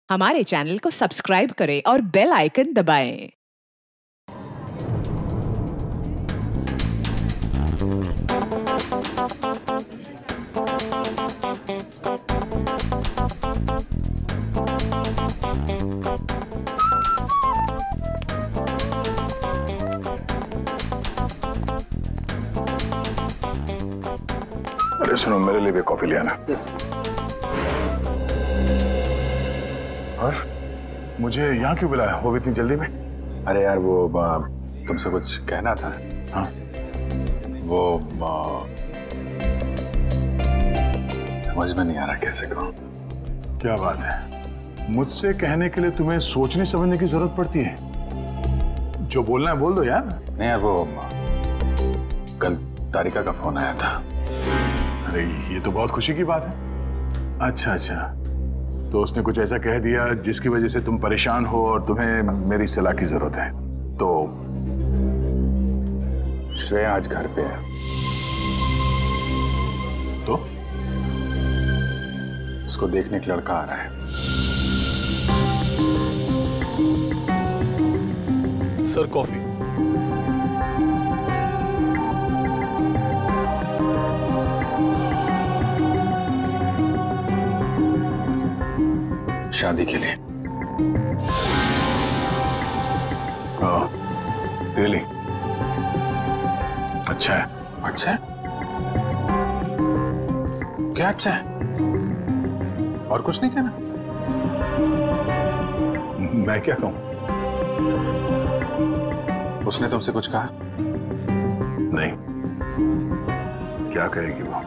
हमारे चैनल को सब्सक्राइब करें और बेल आइकन दबाएं। अरे सुनो, मेरे लिए भी कॉफी ले आना। और मुझे यहाँ क्यों बुलाया, वो भी इतनी जल्दी में? अरे यार वो तुमसे कुछ कहना था। हाँ, वो समझ में नहीं आ रहा कैसे कहूँ। क्या बात है, मुझसे कहने के लिए तुम्हें सोचने समझने की जरूरत पड़ती है। जो बोलना है बोल दो यार। नहीं यार, वो कल तारिका का फोन आया था। अरे ये तो बहुत खुशी की बात है। अच्छा अच्छा, तो उसने कुछ ऐसा कह दिया जिसकी वजह से तुम परेशान हो और तुम्हें मेरी सलाह की जरूरत है। तो श्रेया आज घर पे है। तो उसको देखने एक लड़का आ रहा है। Sir coffee. शादी के लिए। रियली? अच्छा है। अच्छा है? क्या अच्छा है? और कुछ नहीं कहना? मैं क्या कहूं? उसने तुमसे कुछ कहा? नहीं, क्या कहेगी वो?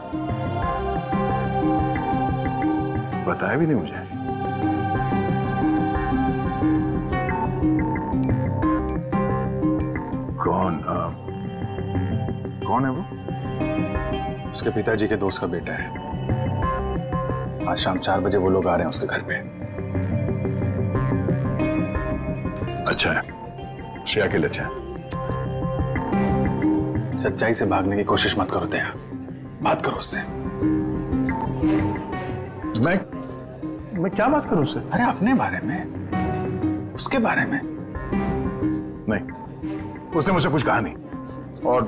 बताया भी नहीं मुझे। कौन है वो? उसके पिताजी के दोस्त का बेटा है। आज शाम 4 बजे वो लोग आ रहे हैं उसके घर पे। अच्छा है, श्रेया के लिए अच्छा है। सच्चाई से भागने की कोशिश मत करो दया, बात करो उससे। मैं क्या बात करूं उससे? अरे अपने बारे में, उसके बारे में। नहीं, उसने मुझसे कुछ कहा नहीं। और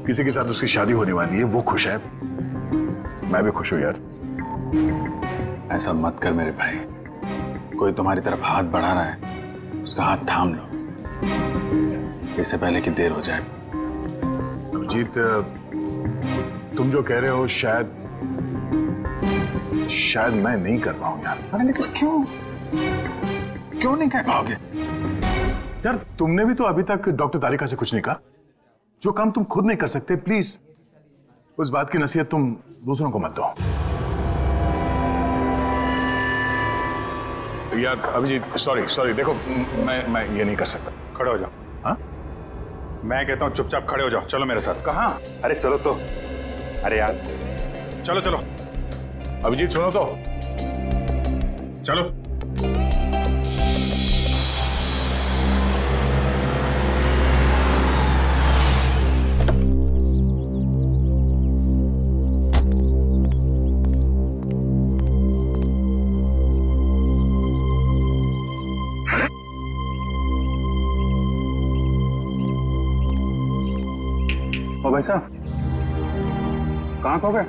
किसी के साथ उसकी शादी होने वाली है, वो खुश है, मैं भी खुश हूं यार। ऐसा मत कर मेरे भाई। कोई तुम्हारी तरफ हाथ बढ़ा रहा है, उसका हाथ थाम लो, इससे पहले कि देर हो जाए। अभिजीत, तुम जो कह रहे हो शायद मैं नहीं कर पाऊं यार। अरे लेकिन क्यों नहीं कह पाओगे? यार तुमने भी तो अभी तक डॉक्टर तारिका से कुछ नहीं कहा। जो काम तुम खुद नहीं कर सकते, प्लीज उस बात की नसीहत तुम दूसरों को मत दो। यार अभिजीत, सॉरी देखो, मैं ये नहीं कर सकता। खड़े हो जाओ। हाँ, मैं कहता हूँ चुपचाप खड़े हो जाओ। चलो मेरे साथ। कहाँ? अरे चलो तो। अरे यार चलो अभिजीत सुनो तो। चलो। ओ भाई साहब, कहाँ खो गए?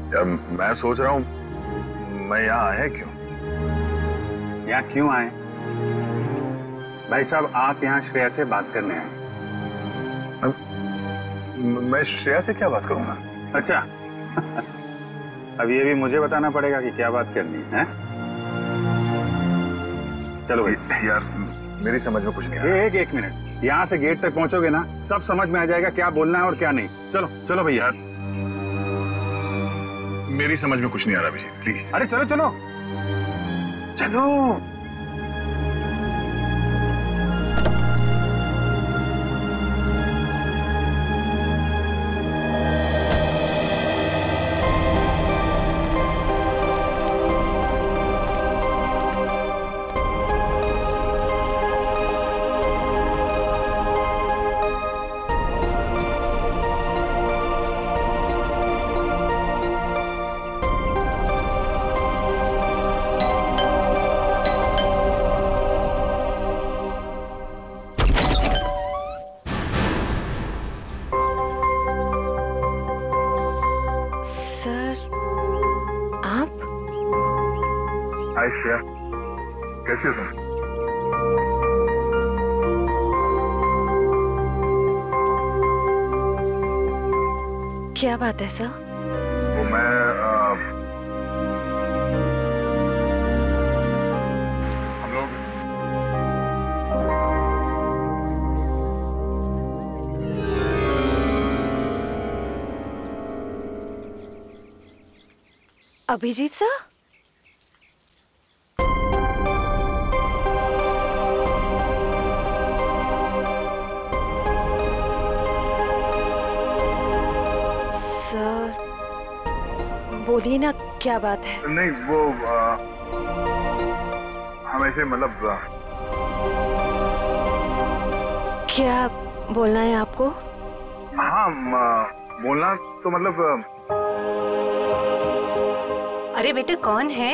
यार मैं सोच रहा हूँ मैं यहाँ आया क्यों? यहाँ क्यों आए? भाई साहब आप यहाँ श्रेया से बात करने आए। मैं श्रेया से क्या बात करूंगा? अच्छा अब ये भी मुझे बताना पड़ेगा कि क्या बात करनी है? चलो भाई। यार मेरी समझ में कुछ नहीं आ रहा। एक मिनट, यहाँ से गेट तक पहुंचोगे ना, सब समझ में आ जाएगा क्या बोलना है और क्या नहीं। चलो भैया। मेरी समझ में कुछ नहीं आ रहा विजय, प्लीज। अरे चलो। हाय श्रेया, कैसी हो तुम? क्या बात है सर? तो मैं हम लोग अभिजीत सर? बोलिए ना, क्या बात है? नहीं वो हम ऐसे मतलब क्या बोलना है आपको? हाँ बोलना तो मतलब अरे बेटे कौन है?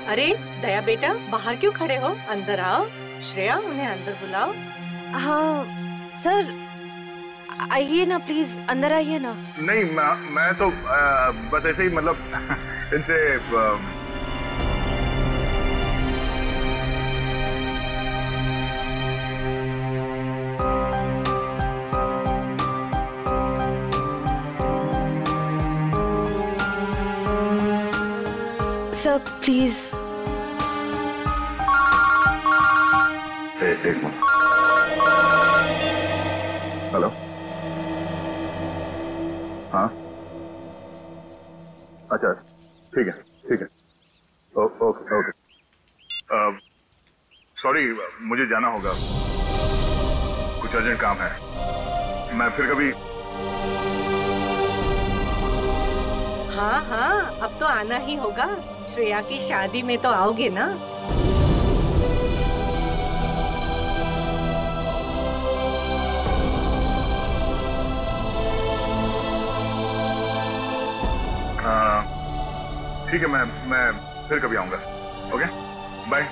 अरे दया बेटा, बाहर क्यों खड़े हो? अंदर आओ। श्रेया, उन्हें अंदर बुलाओ। हाँ सर, आइए ना प्लीज, अंदर आइए ना। नहीं मैं तो बस ऐसे ही मतलब इनसे सर प्लीज। एक मिनट। हेलो, हाँ अच्छा ठीक है ओके ओके। सॉरी मुझे जाना होगा, कुछ अर्जेंट काम है, मैं फिर कभी। हाँ अब तो आना ही होगा। श्रेया की शादी में तो आओगे ना? ठीक है, मैं फिर कभी आऊंगा। Okay bye.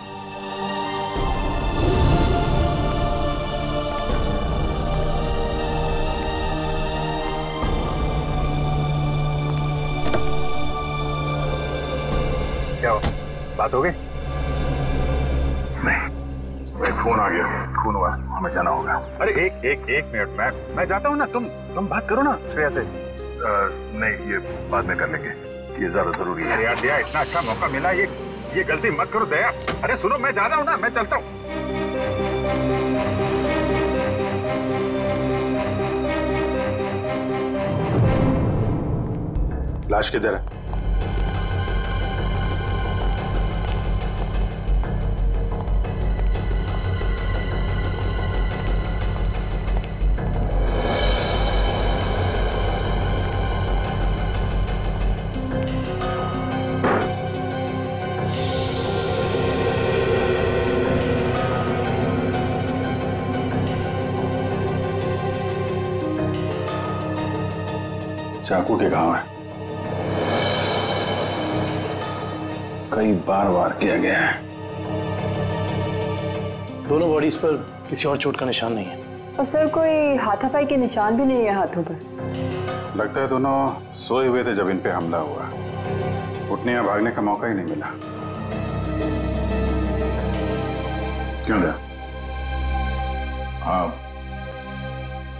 क्या हो, बात हो गई? नहीं, फोन आ गया, खून हुआ, हमें जाना होगा। अरे एक मिनट, मैं जाता हूँ ना, तुम बात करो ना श्रेया से। नहीं, ये बाद में कर लेंगे, ये ज्यादा जरूरी है। यार दया, इतना अच्छा मौका मिला, ये गलती मत करो दया। अरे सुनो, मैं जा रहा हूँ ना, मैं चलता हूँ। लाश किधर है? चाकू के घाव है, कई बार वार किया गया है। दोनों बॉडीज पर किसी और चोट का निशान नहीं है। और सर कोई हाथापाई के निशान भी नहीं है हाथों पर। लगता है दोनों सोए हुए थे जब इन पे हमला हुआ, उठने या भागने का मौका ही नहीं मिला। क्यों दया? हाँ,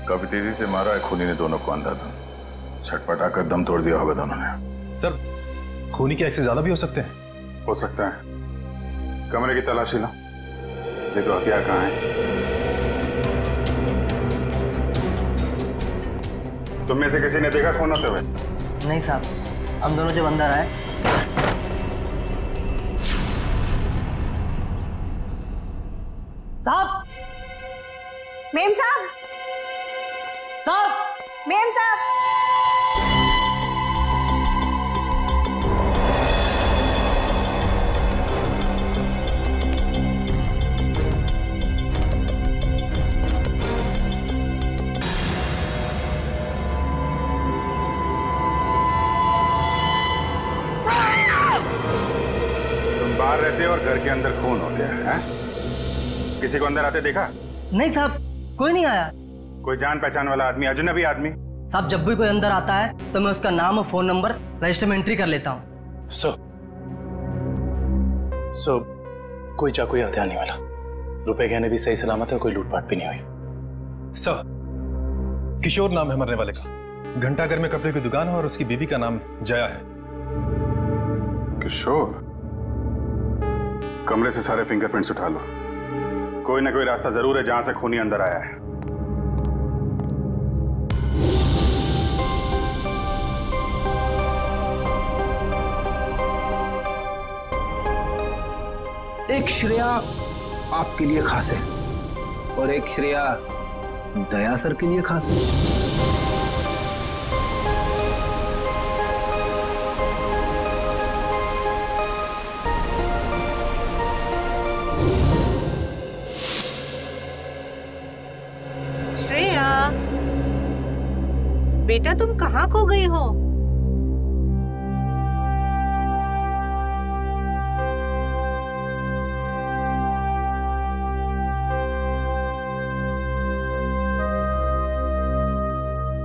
काफी तेजी से मारा है खूनी ने दोनों को अंधाधुन, छटपटा कर दम तोड़ दिया होगा दोनों ने। सर, खूनी के एक्सेस ज्यादा भी हो सकते हैं। हो सकता है। कमरे की तलाशी लो, देखो हथियार कहाँ है। तुम में से किसी ने देखा खून होते हुए? नहीं साहब, हम दोनों जब अंदर आए। साहब, मेम साहब, मेम साहब। बाहर रहते और घर के अंदर खून हो गया है? किसी को अंदर आते देखा? नहीं साहब, कोई नहीं आया। कोई जान पहचान वाला आदमी, अजनबी आदमी? साहब जब भी कोई अंदर आता है तो मैं उसका नाम और फ़ोन नंबर रजिस्टर में एंट्री कर लेता हूँ। सर कोई चाकू या हथियार नहीं मिला, रुपए गहने भी सही सलामत है, कोई लूटपाट भी नहीं हुई। सर किशोर नाम है मरने वाले का, घंटाघर में कपड़े की दुकान है और उसकी बीवी का नाम जया है। किशोर? कमरे से सारे फिंगरप्रिंट्स उठा लो, कोई ना कोई रास्ता जरूर है जहां से खूनी अंदर आया है। एक श्रेया आपके लिए खास है और एक श्रेया दया सर के लिए खास है। श्रेया बेटा, तुम कहाँ खो गई हो?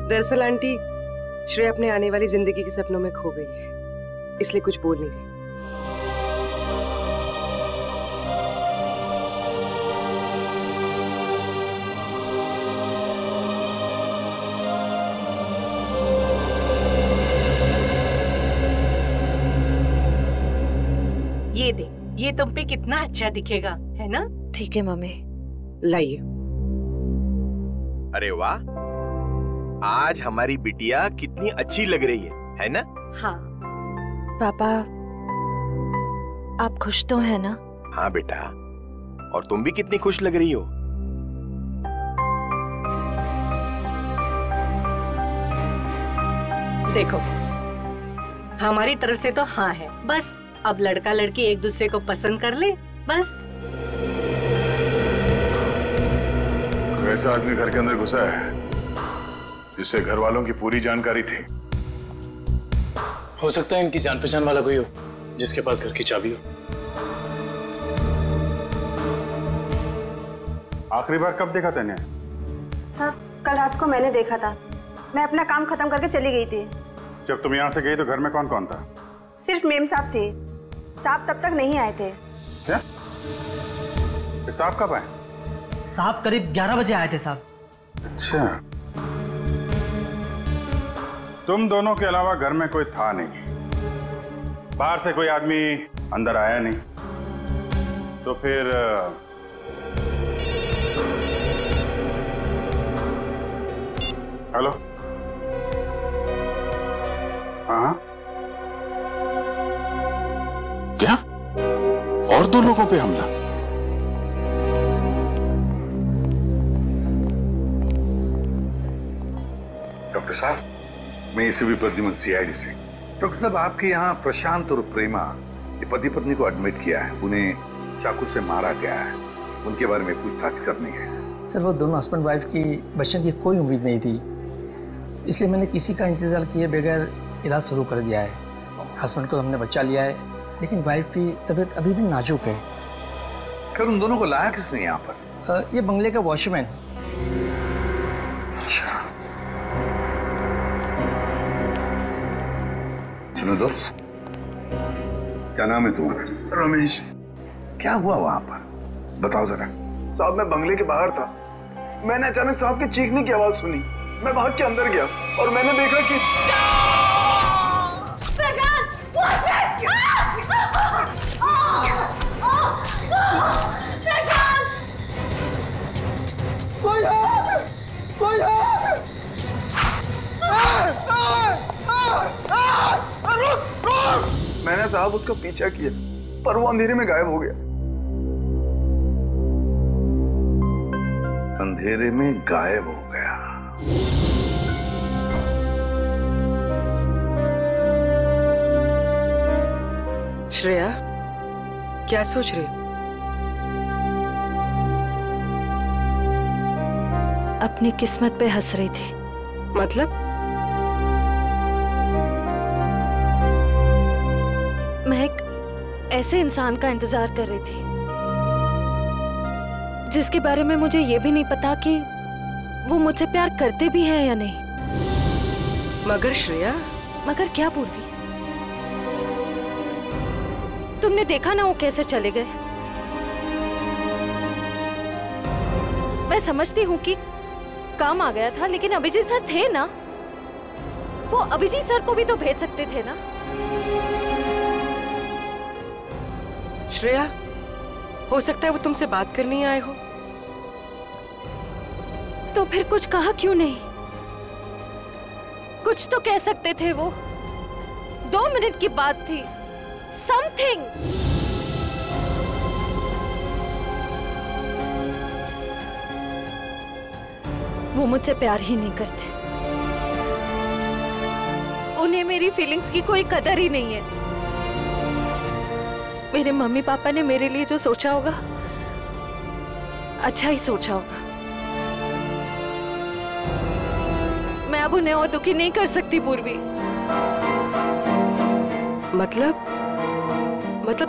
दरअसल आंटी, श्रेया अपने आने वाली जिंदगी के सपनों में खो गई है, इसलिए कुछ बोल नहीं रही। ये दे, ये तुम पे कितना अच्छा दिखेगा, है ना? ठीक है मम्मी। लाइए। अरे वाह, आज हमारी बिटिया कितनी अच्छी लग रही है ना? हाँ। पापा, आप खुश तो है ना? हाँ बेटा, और तुम भी कितनी खुश लग रही हो। देखो, हमारी तरफ से तो हाँ है, बस अब लड़का लड़की एक दूसरे को पसंद कर ले, बस। वैसा आदमी घर के अंदर घुसा है जिससे घर वालों की पूरी जानकारी थी। हो सकता है इनकी जान पहचान वाला कोई हो जिसके पास घर की चाबी हो। आखिरी बार कब देखा तूने? सर, कल रात को मैंने देखा था। मैं अपना काम खत्म करके चली गई थी। जब तुम यहाँ से गई तो घर में कौन कौन था? सिर्फ मेम साहब थी। साहब तब तक नहीं आए थे। क्या? साहब कब आए? साहब करीब 11 बजे आए थे साहब। अच्छा, तुम दोनों के अलावा घर में कोई था नहीं, बाहर से कोई आदमी अंदर आया नहीं, तो फिर हेलो? हाँ, क्या? और 2 लोगों पे हमला? डॉक्टर साहब, मैं एसीपी प्रद्युमन, सीआईडी से। डॉक्टर साहब, आपके यहाँ प्रशांत और प्रेमा ये पति पत्नी को एडमिट किया है, उन्हें चाकू से मारा गया है, उनके बारे में पूछताछ करनी है। सर, वो दोनों हस्बैंड वाइफ की बच्चों की कोई उम्मीद नहीं थी, इसलिए मैंने किसी का इंतजार किए बगैर इलाज शुरू कर दिया है। हस्बैंड को हमने बच्चा लिया है, लेकिन वाइफ की तबीयत अभी भी नाजुक है। फिर उन दोनों को लाया किसने यहाँ पर? ये बंगले का वॉचमैन। अच्छा, सुनो दोस्त, क्या नाम है तुम्हारा? रमेश। क्या हुआ वहां पर, बताओ जरा। साहब, मैं बंगले के बाहर था, मैंने अचानक साहब की चीखने की आवाज सुनी। मैं भाग के अंदर गया और मैंने देखा कि मैंने साहब उसका पीछा किया, पर वो अंधेरे में गायब हो गया। अंधेरे में गायब हो गया? श्रेया, क्या सोच रही हो? अपनी किस्मत पे हंस रही थी। मतलब? मैं एक ऐसे इंसान का इंतजार कर रही थी जिसके बारे में मुझे ये भी नहीं पता कि वो मुझसे प्यार करते भी हैं या नहीं। मगर श्रेया, मगर क्या पूर्वी? तुमने देखा ना वो कैसे चले गए। मैं समझती हूँ कि काम आ गया था, लेकिन अभिजीत सर थे ना, वो अभिजीत सर को भी तो भेज सकते थे ना। श्रेया, हो सकता है वो तुमसे बात करने आए हो। तो फिर कुछ कहा क्यों नहीं? कुछ तो कह सकते थे वो। 2 मिनट की बात थी। समथिंग। वो मुझसे प्यार ही नहीं करते। उन्हें मेरी फीलिंग्स की कोई कदर ही नहीं है। मेरे मम्मी पापा ने मेरे लिए जो सोचा होगा, अच्छा ही सोचा होगा। मैं अब उन्हें और दुखी नहीं कर सकती पूर्वी। मतलब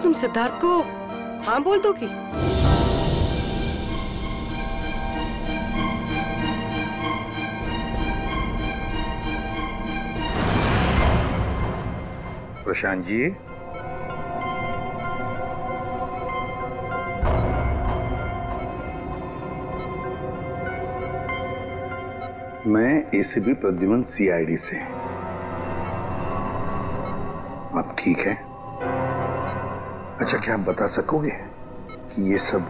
तुम सिद्धार्थ को हाँ बोल दोगी? प्रशांत जी, मैं एसीपी प्रद्युमन सीआईडी से। आप ठीक है? अच्छा, क्या आप बता सकोगे कि ये सब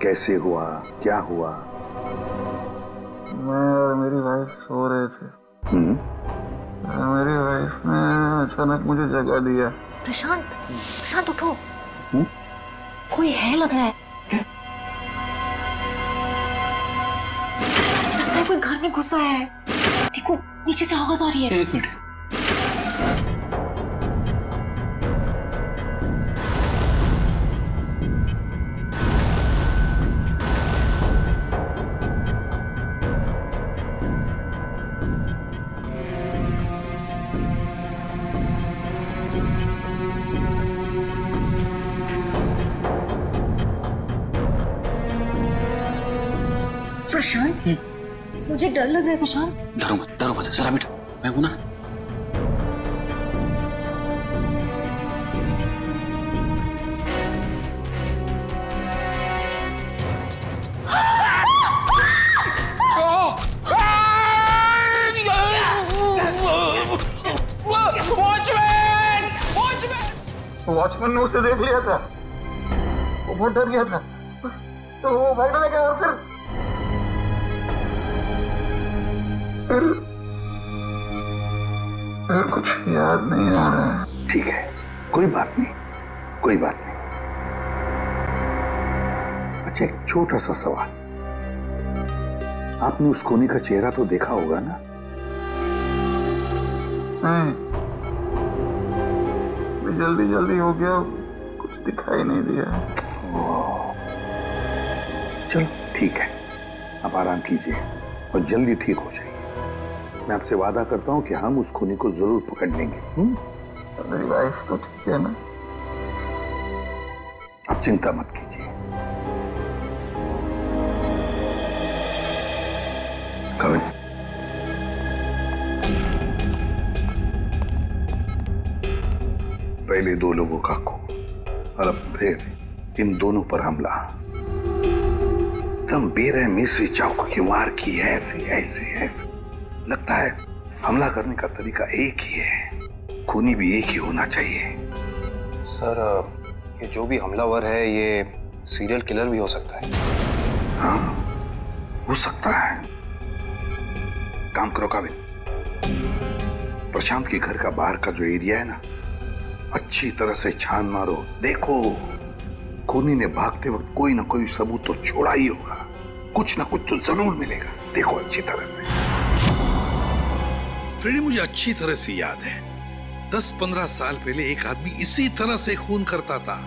कैसे हुआ, क्या हुआ? मैं और मेरी वाइफ सो रहे थे। मेरी वाइफ ने अचानक मुझे जगा दिया। प्रशांत उठो। कोई है लग रहा है। लगता है कोई घर में घुसा है। देखो नीचे से आवाज आ रही है। 1 मिनट। प्रशांत, मुझे डर लग रहा है। प्रशांत, डरो मत, जरा बैठो, मैं हूं ना। वॉचमैन ने उसे देख लिया था, वो बहुत डर गया था, तो वो भागने लगा और फिर कुछ याद नहीं आ रहा है। ठीक है, कोई बात नहीं, कोई बात नहीं। अच्छा, एक छोटा सा सवाल, आपने उस कोनी का चेहरा तो देखा होगा ना? जल्दी हो गया, कुछ दिखाई नहीं दिया। चलो ठीक है, आप आराम कीजिए और जल्दी ठीक हो जाइए। मैं आपसे वादा करता हूं कि हम उस खूनी को जरूर पकड़ लेंगे। मेरी वाइफ तो ठीक है ना? आप चिंता मत कीजिए। कविन, पहले 2 लोगों का खून और अब फिर इन दोनों पर हमला। एकदम बेरहमी से चाकू की वार की है। ऐसे लगता है हमला करने का तरीका एक ही है, खूनी भी एक ही होना चाहिए। सर, ये जो भी हमलावर है ये सीरियल किलर भी हो सकता है। हाँ, हो सकता है। काम करो काबिल, प्रशांत के घर का बाहर का जो एरिया है ना, अच्छी तरह से छान मारो। देखो, खूनी ने भागते वक्त कोई ना कोई सबूत तो छोड़ा ही होगा, कुछ ना कुछ तो जरूर मिलेगा। देखो अच्छी तरह से। फ्रेडी, मुझे अच्छी तरह से याद है 10-15 साल पहले एक आदमी इसी तरह से खून करता था,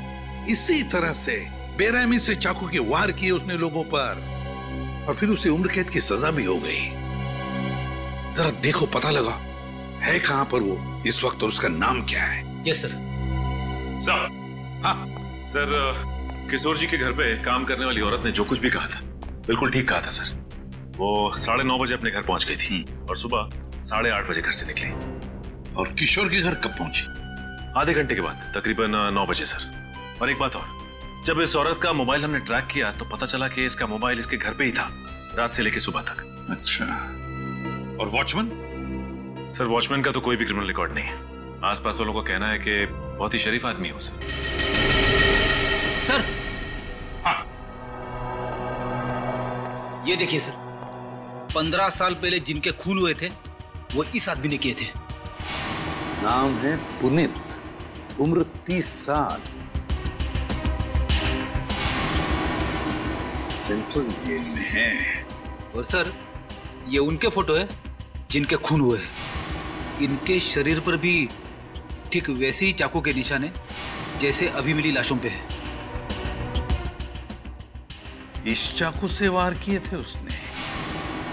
इसी तरह से बेरहमी से चाकू के वार किए उसने लोगों पर, और फिर उसे उम्र कैद की सजा भी हो गई। जरा देखो, पता लगा है कहां पर वो इस वक्त और उसका नाम क्या है? Yes sir. हाँ सर, किशोर जी के घर पे काम करने वाली औरत ने जो कुछ भी कहा था बिल्कुल ठीक कहा था सर। वो 9:30 बजे अपने घर पहुंच गई थी और सुबह 8:30 बजे घर से निकली। और किशोर के घर कब पहुंची? आधे घंटे के बाद, तकरीबन 9 बजे सर। और एक बात और, जब इस औरत का मोबाइल हमने ट्रैक किया तो पता चला कि इसका मोबाइल इसके घर पे ही था रात से लेकर सुबह तक। अच्छा, और वॉचमैन? सर वॉचमैन का तो कोई भी क्रिमिनल रिकॉर्ड नहीं है। आसपास वालों का कहना है कि बहुत ही शरीफ आदमी है वो सर। सर, हाँ, ये देखिए सर, 15 साल पहले जिनके खून हुए थे वो इस आदमी ने किए थे। नाम है पुनीत, उम्र 30 साल, सेंट्रल जेल में है। और सर ये उनके फोटो है जिनके खून हुए हैं। इनके शरीर पर भी ठीक वैसे ही चाकू के निशान है जैसे अभी मिली लाशों पे है। इस चाकू से वार किए थे उसने।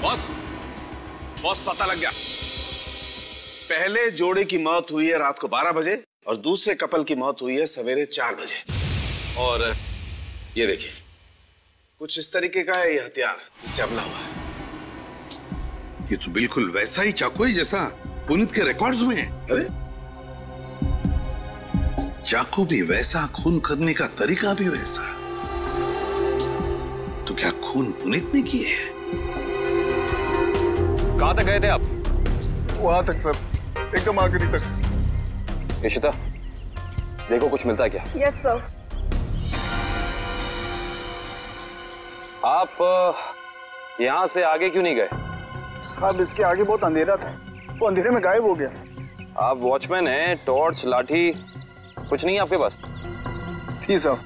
बॉस पता लग गया। पहले जोड़े की मौत हुई है रात को 12 बजे और दूसरे कपल की मौत हुई है सवेरे 4 बजे। और ये देखिए, कुछ इस तरीके का है ये हथियार जिससे हमला हुआ है। ये तो बिल्कुल वैसा ही चाकू है जैसा पुनीत के रिकॉर्ड्स में है। अरे चाकू भी वैसा, खून करने का तरीका भी वैसा। तो क्या खून पुनीत ने किए? कहां तक गए थे आप? वहां तक सर, एकदम आखिरी तक। इशिता, देखो कुछ मिलता है क्या? Yes sir. आप यहां से आगे क्यों नहीं गए? साहब इसके आगे बहुत अंधेरा था, वो अंधेरे में गायब हो गया। आप वॉचमैन हैं, टॉर्च, लाठी कुछ नहीं है आपके पास? थी साहब,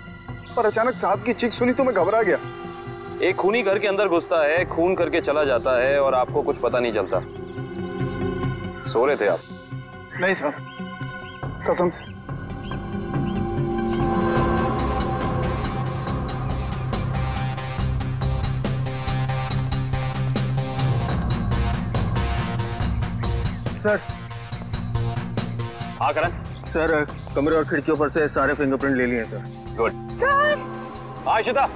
पर अचानक साहब की चीख सुनी तो मैं घबरा गया। एक खूनी घर के अंदर घुसता है, खून करके चला जाता है और आपको कुछ पता नहीं चलता। सो रहे थे आप? नहीं साहब, कसम से। सर। हाँ करण। सर कमरे और खिड़कियों पर से सारे फिंगरप्रिंट ले लिए सर। गुड। हाँ इशिता।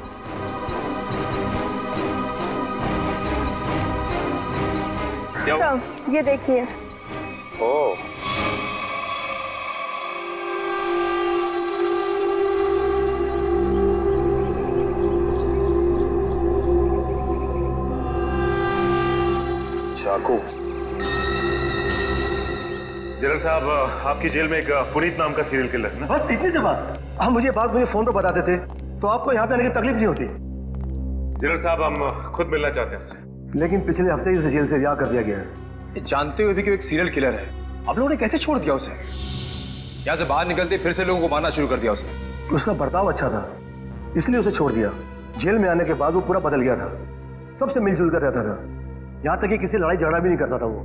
ये देखिए। ओह। चाकू। जनरल साहब, आपकी जेल में एक पुनीत नाम का सीरियल किलर है ना? बस इतनी सी बात। आप मुझे फोन पर बता देते तो आपको यहाँ पे आने की तकलीफ नहीं होती। जनरल साहब, हम खुद मिलना चाहते हैं उससे। लेकिन पिछले हफ्ते ही उसे जेल से रिहा कर दिया गया है। जानते हुए भी कि वो एक सीरियल किलर है, आप लोगों ने कैसे छोड़ दिया उसे? यहाँ से बाहर निकलते फिर से लोगों को मारना शुरू कर दिया उसे। उसका बर्ताव अच्छा था, इसलिए उसे छोड़ दिया। जेल में आने के बाद वो पूरा बदल गया था, सबसे मिलजुल कर रहता था, यहाँ तक कि किसी लड़ाई झगड़ा भी नहीं करता था वो।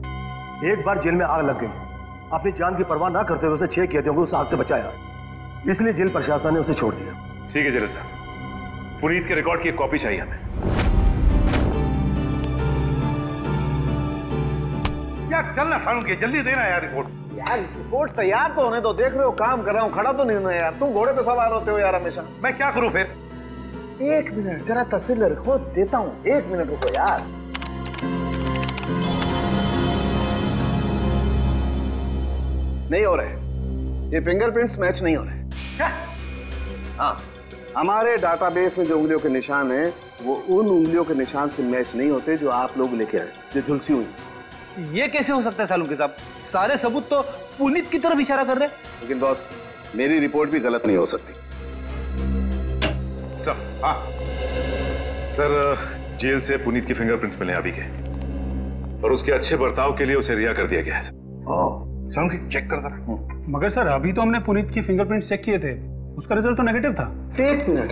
एक बार जेल में आग लग गई, अपनी जान की परवाह ना करते हुए उसने 6 कैदियों को उस आग से बचाया, इसलिए जेल प्रशासन ने उसे छोड़ दिया। ठीक है जनरल साहब, पुनीत के रिकॉर्ड की एक कॉपी चाहिए हमें। यार चलना फारूक, जल्दी देना यार रिपोर्ट। यार रिपोर्ट तैयार तो होने दो, देख रहे हो काम कर रहा हूँ, खड़ा तो नहीं हूँ यार। तुम घोड़े पे सवार होते हो यार हमेशा। मैं क्या करूँ फिर? 1 मिनट जरा तस्वीर रखो, देता हूँ। 1 मिनट रुको यार। नहीं हो रहे, ये फिंगरप्रिंट्स मैच नहीं हो रहे। हाँ, हमारे डाटाबेस में जो उंगलियों के निशान हैं वो उन उंगलियों के निशान से मैच नहीं होते जो आप लोग लेके आए, जो झुलसी हुई। ये कैसे हो सकता है सालुंके साहब? सारे सबूत तो पुनीत की तरफ इशारा कर रहे हैं। लेकिन बॉस, मेरी रिपोर्ट भी गलत नहीं हो सकती। सर, हाँ सर, जेल से पुनीत की फिंगरप्रिंट्स मिले अभी के, और उसके अच्छे बर्ताव के लिए उसे रिहा कर दिया गया है। सर चेक कर दो। मगर सर अभी तो हमने पुनीत की फिंगरप्रिंट्स चेक किए थे, उसका रिजल्ट तो नेगेटिव था। 1 मिनट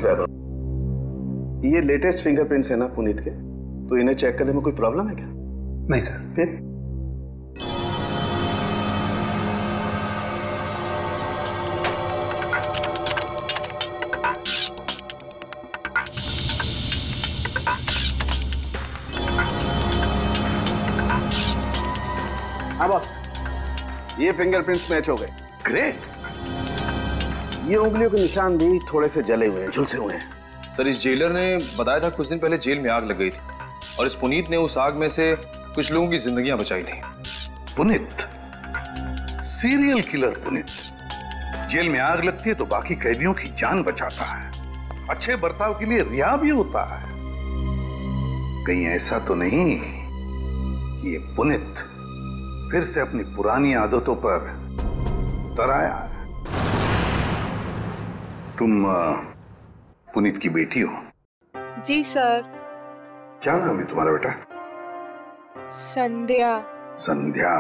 ये लेटेस्ट फिंगरप्रिंट्स है ना पुनीत के, तो इन्हें चेक करने में कोई प्रॉब्लम है क्या? नहीं सर। फिर हाँ बॉस, ये फिंगरप्रिंट्स मैच हो गए। ग्रेट। ये उंगलियों के निशान भी थोड़े से जले हुए हैं, झुलसे हुए हैं। सर इस जेलर ने बताया था कुछ दिन पहले जेल में आग लग गई थी और इस पुनीत ने उस आग में से कुछ लोगों की जिंदगियां बचाई थी। Puneet, serial killer Puneet. Jail में आग लगती है तो बाकी कैदियों की जान बचाता है, अच्छे बर्ताव के लिए रिहा भी होता है। कहीं ऐसा तो नहीं कि ये पुनीत फिर से अपनी पुरानी आदतों पर उतर आया है? तुम पुनीत की बेटी हो? जी सर। क्या नाम है तुम्हारा बेटा? संध्या। संध्या?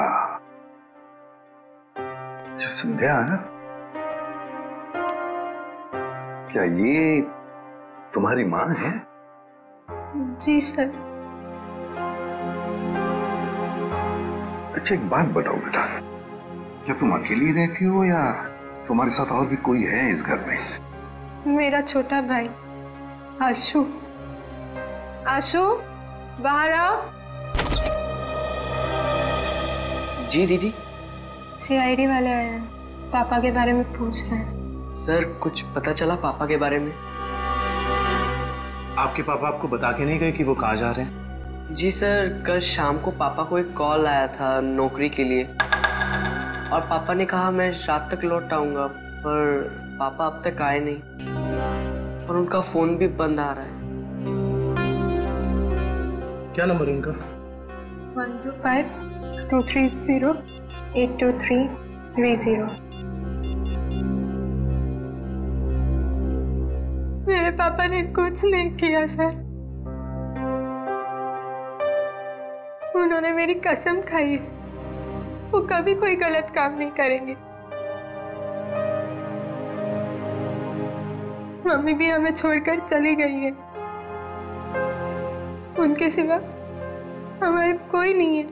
अच्छा, संध्या है? क्या ये तुम्हारी माँ है? जी सर। अच्छा, एक बात बताओ बेटा, क्या तुम अकेली रहती हो या तुम्हारे साथ और भी कोई है इस घर में? मेरा छोटा भाई आशु। आशु, बाहर आओ। जी दीदी। सीआईडी वाले आए हैं, पापा के बारे में पूछ रहे हैं। सर, कुछ पता चला पापा के बारे में? आपके पापा आपको बता के नहीं गए कि वो कहाँ जा रहे हैं? जी सर, कल शाम को पापा को एक कॉल आया था नौकरी के लिए, और पापा ने कहा मैं रात तक लौट आऊंगा, पर पापा अब तक आए नहीं और उनका फोन भी बंद आ रहा है। क्या नंबर है उनका? 125-230-82330। मेरे पापा ने कुछ नहीं किया सर। उन्होंने मेरी कसम खाई है, वो कभी कोई गलत काम नहीं करेंगे। मम्मी भी हमें छोड़कर चली गई है, उनके सिवा हमारे कोई नहीं है।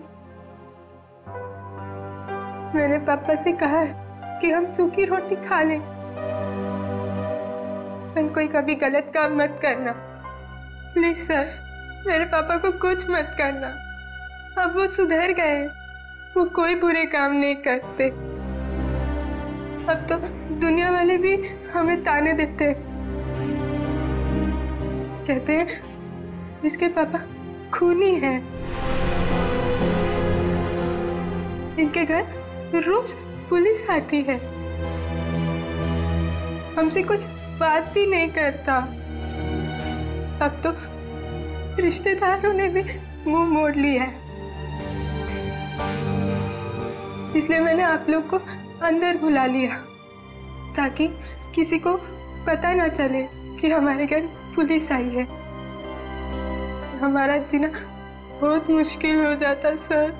मैंने पापा से कहा है कि हम सूखी रोटी खा लें, पर कोई कभी गलत काम मत करना। प्लीज सर, मेरे पापा को कुछ मत करना। अब वो सुधर गए, वो कोई बुरे काम नहीं करते। अब तो दुनिया वाले भी हमें ताने देते हैं, कहते हैं इसके पापा खूनी है। इनके घर रोज पुलिस आती है, हमसे कोई बात भी नहीं करता। अब तो रिश्तेदारों ने भी मुंह मोड़ लिया है, इसलिए मैंने आप लोग को अंदर बुला लिया ताकि किसी को पता ना चले कि हमारे घर पुलिस आई है। हमारा जीना बहुत मुश्किल हो जाता सर।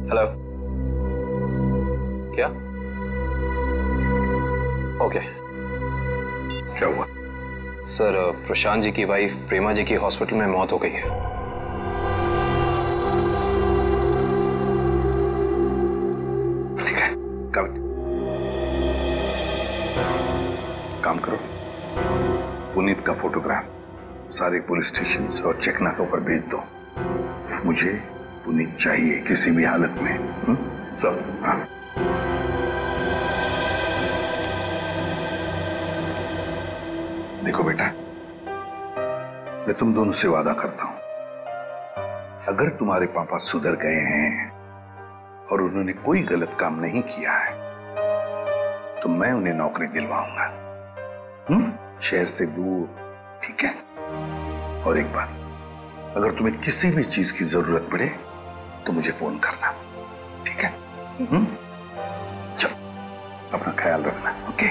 हेलो, क्या? ओके। क्या हुआ? सर, प्रशांत जी की वाइफ प्रेमा जी की हॉस्पिटल में मौत हो गई है। ठीक है, काम करो, पुनीत का फोटोग्राफ सारे पुलिस स्टेशन और चेकनाकों पर भेज दो। मुझे पुनीत चाहिए किसी भी हालत में। सब? हाँ। देखो बेटा, मैं तुम दोनों से वादा करता हूं, अगर तुम्हारे पापा सुधर गए हैं और उन्होंने कोई गलत काम नहीं किया है तो मैं उन्हें नौकरी दिलवाऊंगा, शहर से दूर। ठीक है? और एक बात, अगर तुम्हें किसी भी चीज की जरूरत पड़े तो मुझे फोन करना, ठीक है? चलो, अपना ख्याल रखना। ओके?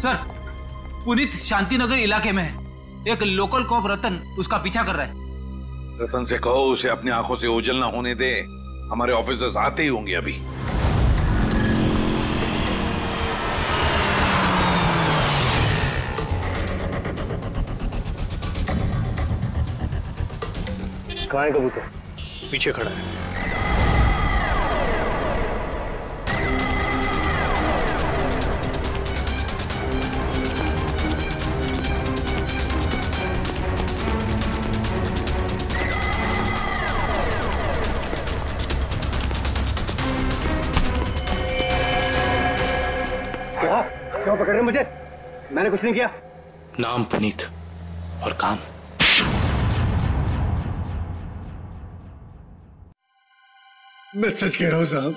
सर, पुनीत शांतिनगर इलाके में है। एक लोकल कॉप रतन उसका पीछा कर रहा है। रतन से कहो उसे अपनी आंखों से ओझल ना होने दे, हमारे ऑफिसर्स आते ही होंगे अभी। कहाँ है कबूतर? पीछे खड़ा है। क्यों पकड़ रहे मुझे? मैंने कुछ नहीं किया। नाम पुनीत और काम। मैं सच कह रहा हूं साहब,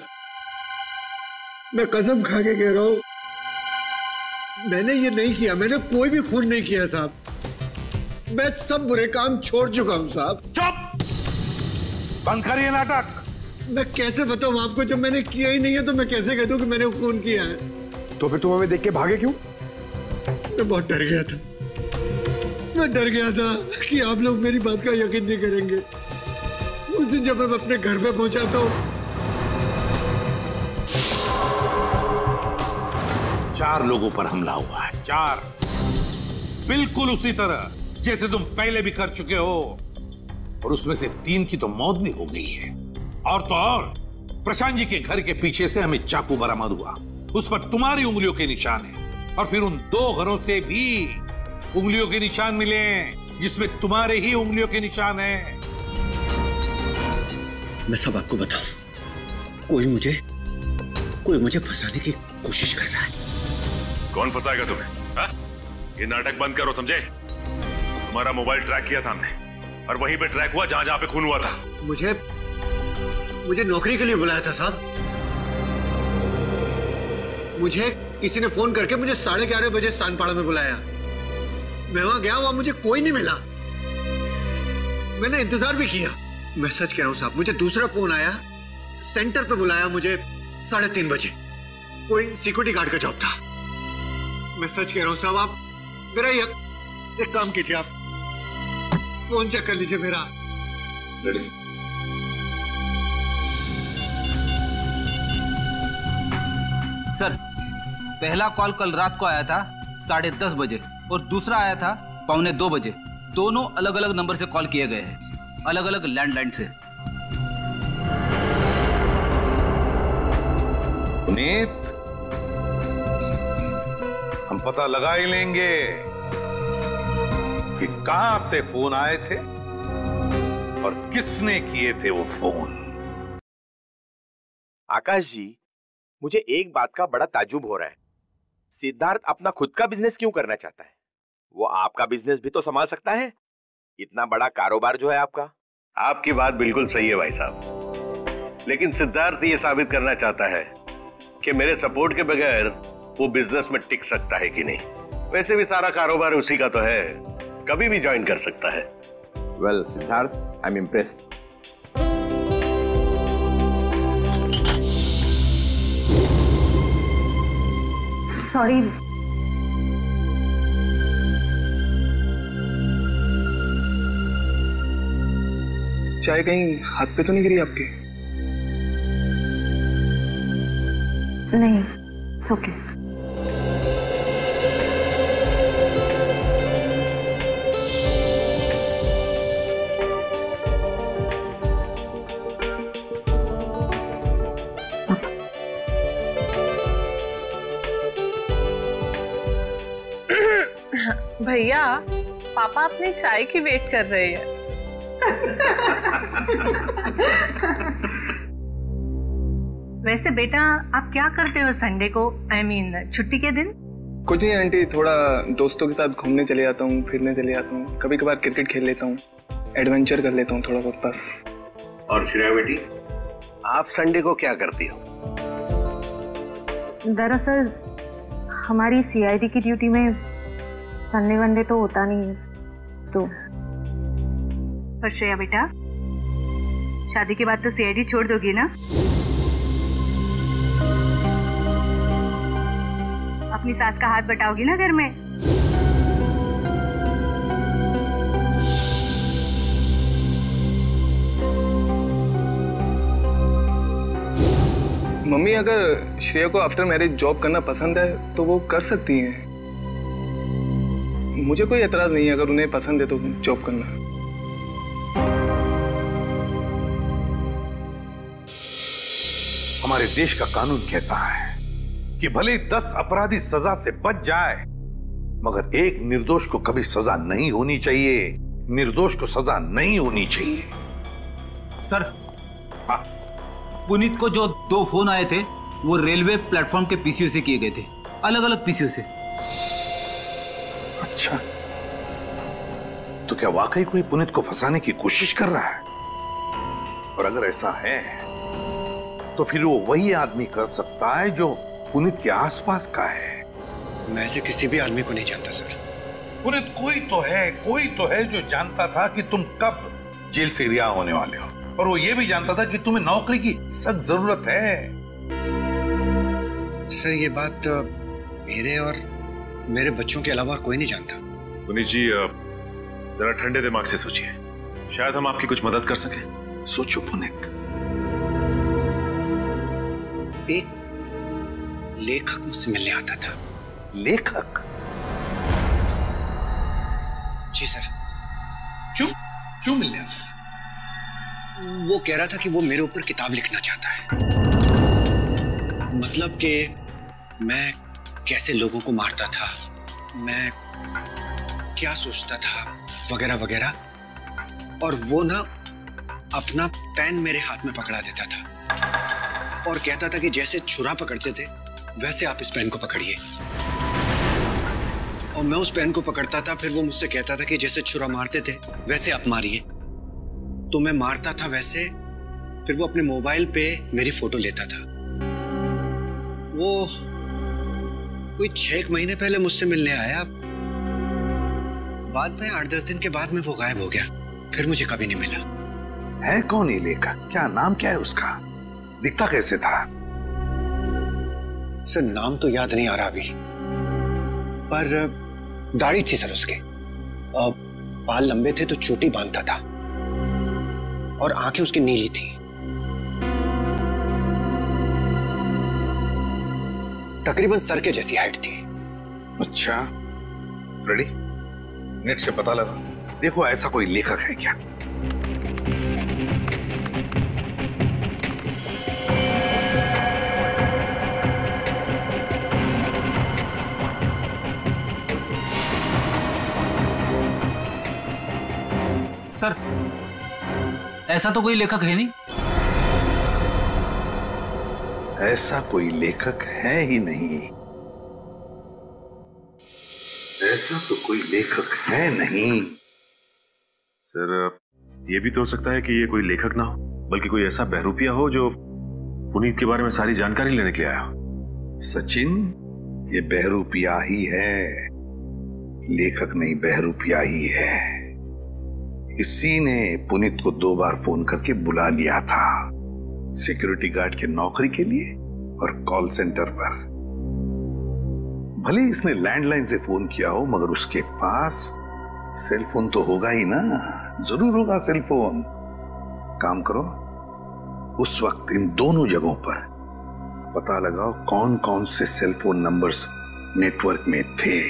मैं कसम खा के कह रहा हूं, मैंने ये नहीं किया, मैंने कोई भी खून नहीं किया साहब। मैं सब बुरे काम छोड़ चुका हूं साहब। चुप! बंद करिए नाटक। मैं कैसे बताऊं आपको, जब मैंने किया ही नहीं है तो मैं कैसे कह दूं कि मैंने खून किया है? तो फिर तुम हमें देख के भागे क्यों? मैं बहुत डर गया था। मैं डर गया था कि आप लोग मेरी बात का यकीन नहीं करेंगे। उस दिन जब मैं अपने घर पे पहुंचा तो 4 लोगों पर हमला हुआ है। 4, बिल्कुल उसी तरह जैसे तुम पहले भी कर चुके हो, और उसमें से 3 की तो मौत भी हो गई है। और तो और प्रशांत जी के घर के पीछे से हमें चाकू बरामद हुआ, उस पर तुम्हारी उंगलियों के निशान है, और फिर उन 2 घरों से भी उंगलियों के निशान मिले जिसमें तुम्हारे ही उंगलियों के निशान हैं। मैं सब आपको बताऊं, कोई मुझे फंसाने की कोशिश कर रहा है। कौन फंसाएगा तुम्हें? हा? ये नाटक बंद करो, समझे? तुम्हारा मोबाइल ट्रैक किया था हमने, और वहीं पे ट्रैक हुआ जहां जहां पे खून हुआ था। मुझे नौकरी के लिए बुलाया था साहब। मुझे किसी ने फोन करके मुझे 11:30 बजे सानपाड़ा में बुलाया। मैं वहां गया, वहां मुझे कोई नहीं मिला। मैंने इंतजार भी किया। मैं सच कह रहा हूं साहब, मुझे दूसरा फोन आया, सेंटर पे बुलाया मुझे 3:30 बजे। कोई सिक्योरिटी गार्ड का जॉब था। मैं सच कह रहा हूं साहब, आप मेरा एक काम कीजिए, आप फोन चेक कर लीजिए मेरा। सर, पहला कॉल कल रात को आया था 10:30 बजे और दूसरा आया था 1:45 बजे। दोनों अलग अलग नंबर से कॉल किए गए हैं, अलग अलग लैंडलाइन से। पुनीत, हम पता लगा ही लेंगे कि कहां से फोन आए थे और किसने किए थे वो फोन। आकाश जी, मुझे एक बात का बड़ा ताज्जुब हो रहा है। सिद्धार्थ अपना खुद का बिजनेस क्यों करना चाहता है? वो आपका बिजनेस भी तो संभाल सकता है। इतना बड़ा कारोबार जो है आपका। आपकी बात बिल्कुल सही है भाई साहब, लेकिन सिद्धार्थ ये साबित करना चाहता है कि मेरे सपोर्ट के बगैर वो बिजनेस में टिक सकता है कि नहीं। वैसे भी सारा कारोबार उसी का तो है, कभी भी ज्वाइन कर सकता है। Well Siddharth, I am impressed. Sorry, चाय कहीं हाथ पे तो नहीं गिरी आपके? नहीं, इट्स ओके। भैया, पापा अपनी चाय की वेट कर रहे हैं। वैसे बेटा, आप क्या करते हो संडे को, I mean, छुट्टी के दिन? कुछ नहीं आंटी, थोड़ा दोस्तों के साथ घूमने चले जाता हूँ, फिरने चले जाता हूँ, कभी कभार क्रिकेट खेल लेता हूँ, एडवेंचर कर लेता हूँ थोड़ा बहुत बस। और श्रेया बेटी, आप संडे को क्या करती हो? दरअसल हमारी CID की ड्यूटी में संडे वनडे तो होता नहीं है, तो। पर श्रेया बेटा, शादी के बाद तो CID छोड़ दोगी ना? अपनी सास का हाथ बटाओगी ना घर में? मम्मी, अगर श्रेया को आफ्टर मैरिज जॉब करना पसंद है तो वो कर सकती हैं। मुझे कोई एतराज नहीं है अगर उन्हें पसंद है तो जॉब करना। हमारे देश का कानून कहता है कि भले 10 अपराधी सजा से बच जाए, मगर एक निर्दोष को कभी सजा नहीं होनी चाहिए। निर्दोष को सजा नहीं होनी चाहिए। सर, पुनीत को जो 2 फोन आए थे वो रेलवे प्लेटफॉर्म के पीसीओ से किए गए थे, अलग अलग पीसीओ से। अच्छा, तो क्या वाकई कोई पुनीत को फंसाने की कोशिश कर रहा है? और अगर ऐसा है तो फिर वो वही आदमी कर सकता है जो पुनीत के आसपास का है। मैं ऐसे किसी भी आदमी को नहीं जानता सर। पुनीत कोई तो है जो जानता था कि तुम कब जेल से रिहा होने वाले हो, और वो ये भी जानता था कि तुम्हें नौकरी की सख्त जरूरत है। सर ये बात मेरे और मेरे बच्चों के अलावा कोई नहीं जानता। पुनीत जी जरा ठंडे दिमाग से सोचिए, शायद हम आपकी कुछ मदद कर सकें। सोचो पुनीत। एक लेखक मुझसे मिलने आता था। लेखक? जी सर। क्यों मिलने आता था? वो कह रहा था कि वो मेरे ऊपर किताब लिखना चाहता है। मतलब कि मैं कैसे लोगों को मारता था, मैं क्या सोचता था, वगैरह वगैरह। और वो ना अपना पेन मेरे हाथ में पकड़ा देता था और कहता था कि जैसे छुरा पकड़ते थे वैसे आप इस पेन को पकड़िए। और मैं उस पेन को पकड़ता था, फिर वो मुझसे कहता था कि जैसे छुरा मारते थे वैसे आप मारिए। तो मैं मारता था वैसे, फिर वो अपने मोबाइल पे मेरी फोटो लेता था। वो कोई 6 महीने पहले मुझसे मिलने आया, बाद में 8-10 दिन के बाद में वो गायब हो गया, फिर मुझे कभी नहीं मिला। है कौन ये लेखक? क्या नाम क्या है उसका? दिखता कैसे था? सर नाम तो याद नहीं आ रहा अभी, पर दाढ़ी थी सर उसके, बाल लंबे थे तो चोटी बांधता था, और आंखें उसकी नीली थी। तकरीबन सर के जैसी हाइट थी। अच्छा, रेडी? नेट से पता लगा, देखो ऐसा कोई लेखक है क्या। सर ऐसा तो कोई लेखक है नहीं। ऐसा कोई लेखक है ही नहीं। ऐसा तो कोई लेखक है नहीं। सर ये भी तो हो सकता है कि ये कोई लेखक ना हो, बल्कि कोई ऐसा बहरूपिया हो जो पुनीत के बारे में सारी जानकारी लेने के लिए आया हो। सचिन, ये बहरूपिया ही है, लेखक नहीं, बहरूपिया ही है। इसी ने पुनीत को 2 बार फोन करके बुला लिया था, सिक्योरिटी गार्ड के नौकरी के लिए और कॉल सेंटर पर। भले इसने लैंडलाइन से फोन किया हो, मगर उसके पास सेल फोन तो होगा ही ना, जरूर होगा सेल फोन। काम करो, उस वक्त इन दोनों जगहों पर पता लगाओ कौन कौन से सेल फोन नंबर्स नेटवर्क में थे।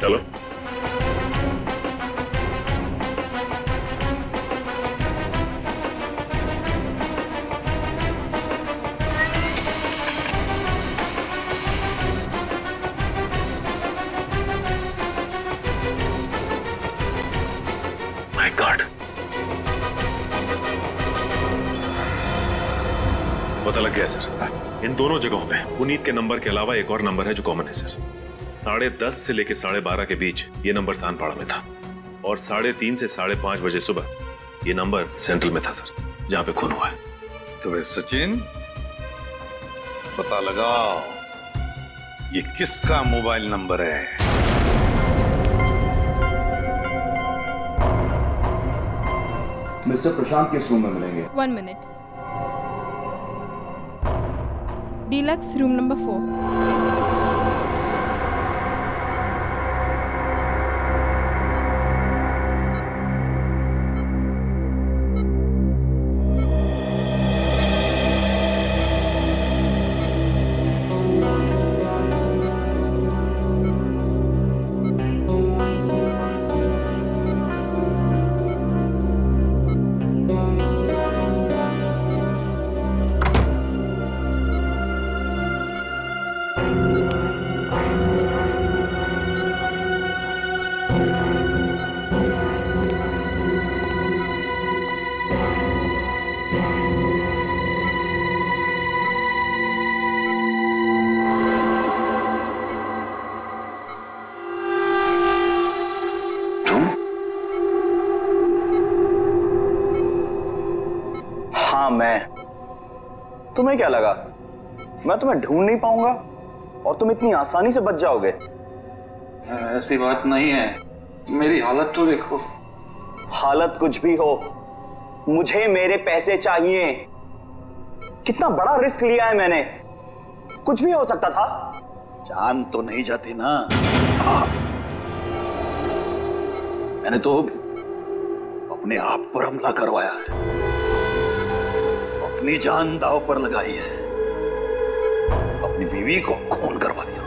चलो माय गॉड, पता लग गया सर। इन दोनों जगहों पे पुनीत के नंबर के अलावा एक और नंबर है जो कॉमन है सर। 10:30 से लेकर 12:30 के बीच ये नंबर सानपाड़ा में था, और 3:30 से 5:30 बजे सुबह ये नंबर सेंट्रल में था सर, जहां पे खून हुआ है। तो वे सचिन, पता लगाओ ये किसका मोबाइल नंबर है। मिस्टर प्रशांत किस रूम में मिलेंगे? 1 मिनट। Deluxe room number 4। तुम्हें क्या लगा मैं तुम्हें ढूंढ नहीं पाऊंगा और तुम इतनी आसानी से बच जाओगे? ऐसी बात नहीं है, मेरी हालत तो देखो। हालत कुछ भी हो, मुझे मेरे पैसे चाहिए। कितना बड़ा रिस्क लिया है मैंने, कुछ भी हो सकता था। जान तो नहीं जाती ना। मैंने तो अपने आप पर हमला करवाया है, अपनी जान दांव पर लगाई है, अपनी बीवी को खून करवा दिया।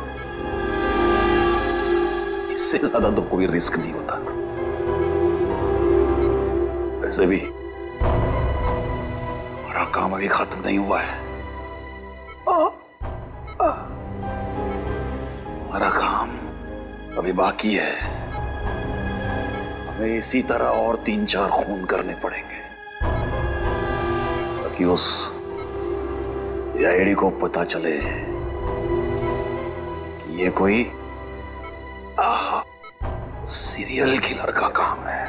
इससे ज्यादा तो कोई रिस्क नहीं होता। वैसे भी हमारा काम अभी खत्म नहीं हुआ है। हमारा काम अभी बाकी है। हमें इसी तरह और 3-4 खून करने पड़ेंगे ताकि उस आईडी को पता चले कि ये कोई सीरियल किलर का काम है।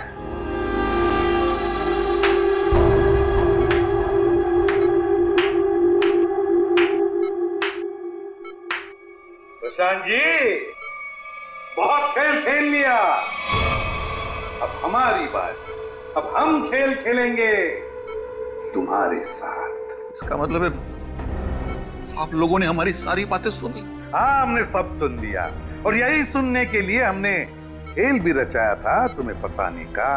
प्रशांत जी, बहुत खेल खेल लिया, अब हमारी बात। अब हम खेल खेलेंगे तुम्हारे साथ। इसका मतलब है आप लोगों ने हमारी सारी बातें सुनी? हाँ, हमने सब सुन लिया और यही सुनने के लिए हमने खेल भी रचाया था तुम्हें फंसाने का,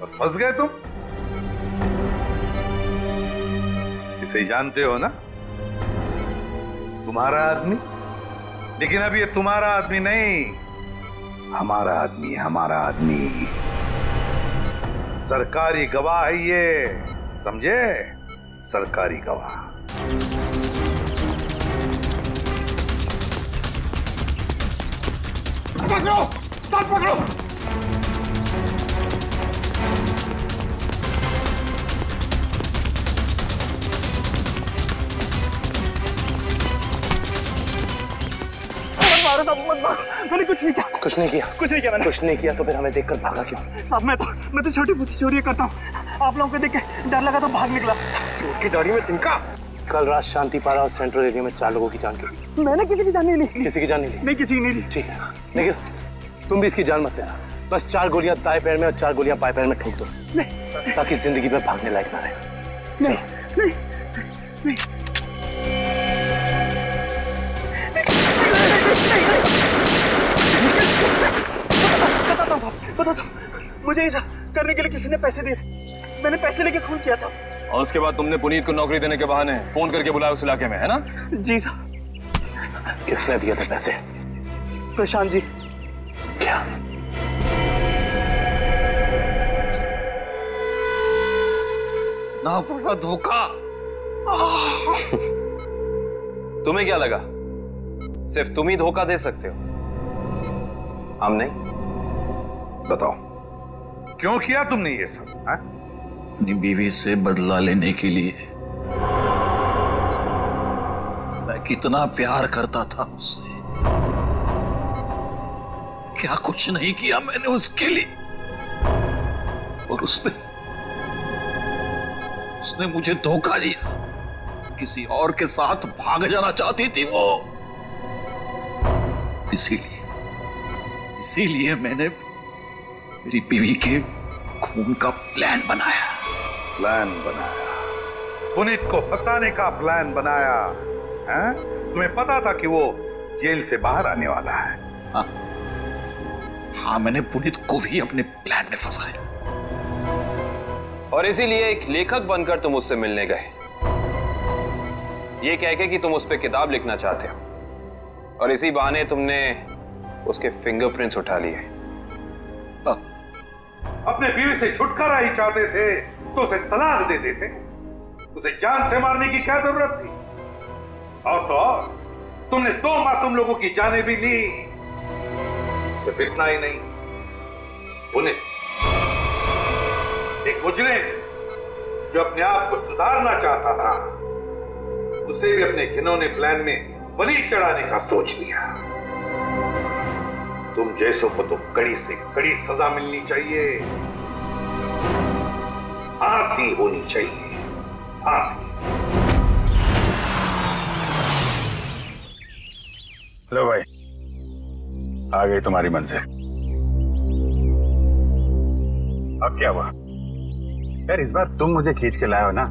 और फंस गए तुम। इसे जानते हो ना, तुम्हारा आदमी। लेकिन अब ये तुम्हारा आदमी नहीं, हमारा आदमी है, हमारा आदमी। सरकारी गवाह है ये, समझे? सरकारी गवाह। पकड़ो, सर पकड़ो। मैंने कुछ नहीं किया। कुछ नहीं किया? कुछ नहीं किया मैंने। कुछ नहीं किया तो फिर हमें देखकर भागा क्यों? साहब मैं तो छोटी मोटी चोरी करता हूँ। आप लोगों को देख के डर लगा तो भाग निकला। की दाढ़ी में तिनका। कल रात शांति पारा और सेंट्रल एरिया में 4 लोगों की जान गई। मैंने किसी की जान नहीं ली। किसी की जान नहीं ली? नहीं, किसी की नहीं ली। ठीक है, लेकिन तुम भी इसकी जान मत लेना। बस 4 गोलियां दाएं पैर में और 4 गोलियां बाएं पैर में ठोक दो, ताकि जिंदगी में भागने लायक ना रहे। नहीं। बता दो, मुझे ऐसा करने के लिए किसी ने पैसे दिए। मैंने पैसे लेके खून किया था। और उसके बाद तुमने पुनीत को नौकरी देने के बहाने फोन करके बुलाया उस इलाके में, है ना? जी साहब। किसने दिया था पैसे? प्रशांत जी। क्या? ना पड़ा धोखा। तुम्हें क्या लगा सिर्फ तुम ही धोखा दे सकते हो, हम नहीं? बताओ, क्यों किया तुमने ये सब? अपनी बीवी से बदला लेने के लिए। मैं कितना प्यार करता था उससे। क्या कुछ नहीं किया मैंने उसके लिए, और उसने मुझे धोखा दिया। किसी और के साथ भाग जाना चाहती थी वो। इसीलिए मैंने मेरी बीवी के खून का प्लान बनाया। पुनीत को फंसाने का प्लान बनाया है? तुम्हें पता था कि वो जेल से बाहर आने वाला है? हाँ, मैंने पुनीत को भी अपने प्लान में फंसाया। और इसीलिए एक लेखक बनकर तुम उससे मिलने गए, ये कह के कि तुम उस पर किताब लिखना चाहते हो, और इसी बहाने तुमने उसके फिंगरप्रिंट्स उठा लिए। अपने बीवी से छुटकारा ही चाहते थे तो उसे तलाक दे देते। उसे जान से मारने की क्या जरूरत थी? और तो और तुमने 2 मासूम लोगों की जानें भी ली। सिर्फ इतना ही नहीं, उन्हें एक मुजरिम जो अपने आप को सुधारना चाहता था, उसे भी अपने घिनौने प्लान में बलि चढ़ाने का सोच लिया। तुम जैसों को तो कड़ी से कड़ी सजा मिलनी चाहिए, फांसी होनी चाहिए, फांसी। लो भाई, आ गई तुम्हारी मंजिल। अब क्या हुआ यार, इस बार तुम मुझे खींच के लाए हो ना।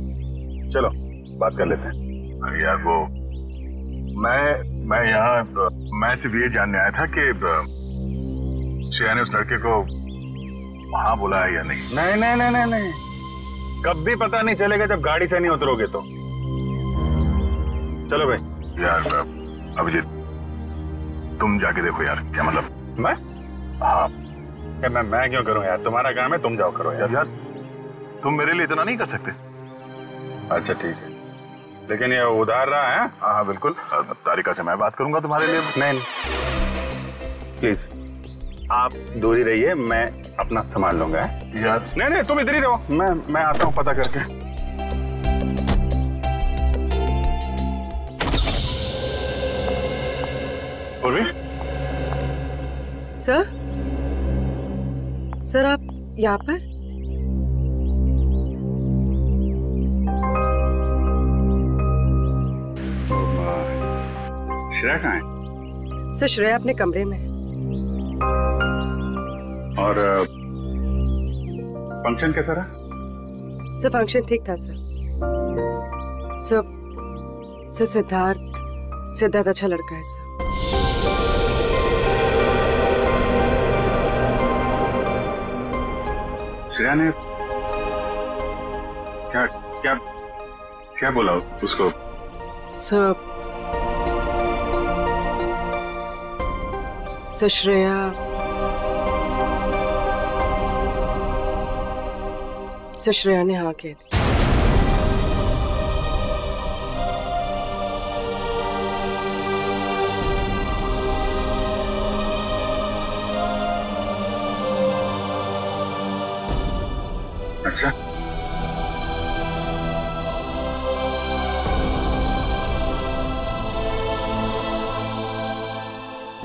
चलो बात कर लेते हैं। अरे यार वो मैं सिर्फ ये जानने आया था कि श्रेया ने उस लड़के को वहां बुलाया या नहीं। नहीं नहीं नहीं नहीं नहीं, कब भी पता नहीं चलेगा जब गाड़ी से नहीं उतरोगे तो। चलो भाई। यार अभिजीत, तुम जाके देखो यार, क्या मतलब। मैं? हाँ। मैं क्यों करूं यार, तुम्हारा काम है, तुम जाओ करो यार। यार तुम मेरे लिए इतना नहीं कर सकते। अच्छा ठीक है, लेकिन ये उधार रहा है। हाँ बिल्कुल, तारिका से मैं बात करूंगा तुम्हारे लिए। नहीं प्लीज आप दूर ही रहिए, मैं अपना संभाल लूंगा। यार नहीं नहीं, तुम इधर ही रहो, मैं आता हूँ पता करके। सर आप यहाँ पर? श्रेया कहाँ है? सर श्रेया अपने कमरे में है। और फंक्शन कैसा रहा? सर फंक्शन ठीक था सर। सर सिद्धार्थ अच्छा लड़का है सर। श्रेया ने क्या क्या क्या बोला उसको? सर श्रेया ने हाँ कह दी। अच्छा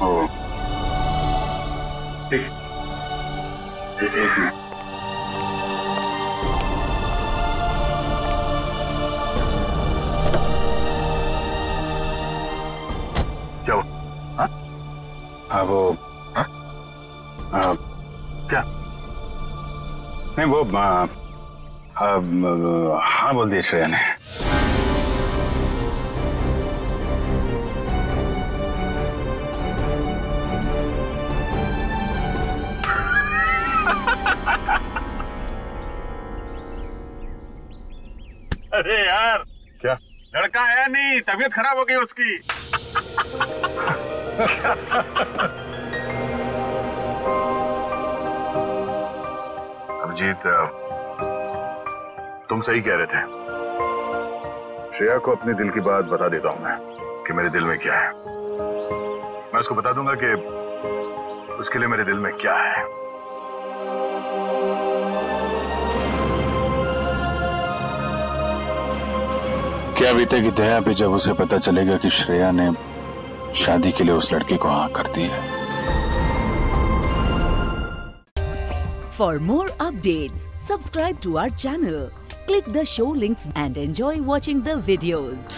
ओ ठीक, एक मिनट। क्या हुआ? हाँ वो क्या? नहीं वो हाँ बोल दिया श्रेया ने। अरे यार क्या? लड़का है नहीं, तबीयत खराब हो गई उसकी। अभिजीत, तुम सही कह रहे थे। श्रेया को अपने दिल की बात बता देता हूं मैं कि मेरे दिल में क्या है। मैं उसको बता दूंगा कि उसके लिए मेरे दिल में क्या है। क्या बीतेगी दया पे जब उसे पता चलेगा कि श्रेया ने शादी के लिए उस लड़के को हाँ कर दी है। For more updates, subscribe to our channel, click the show links and enjoy watching the videos.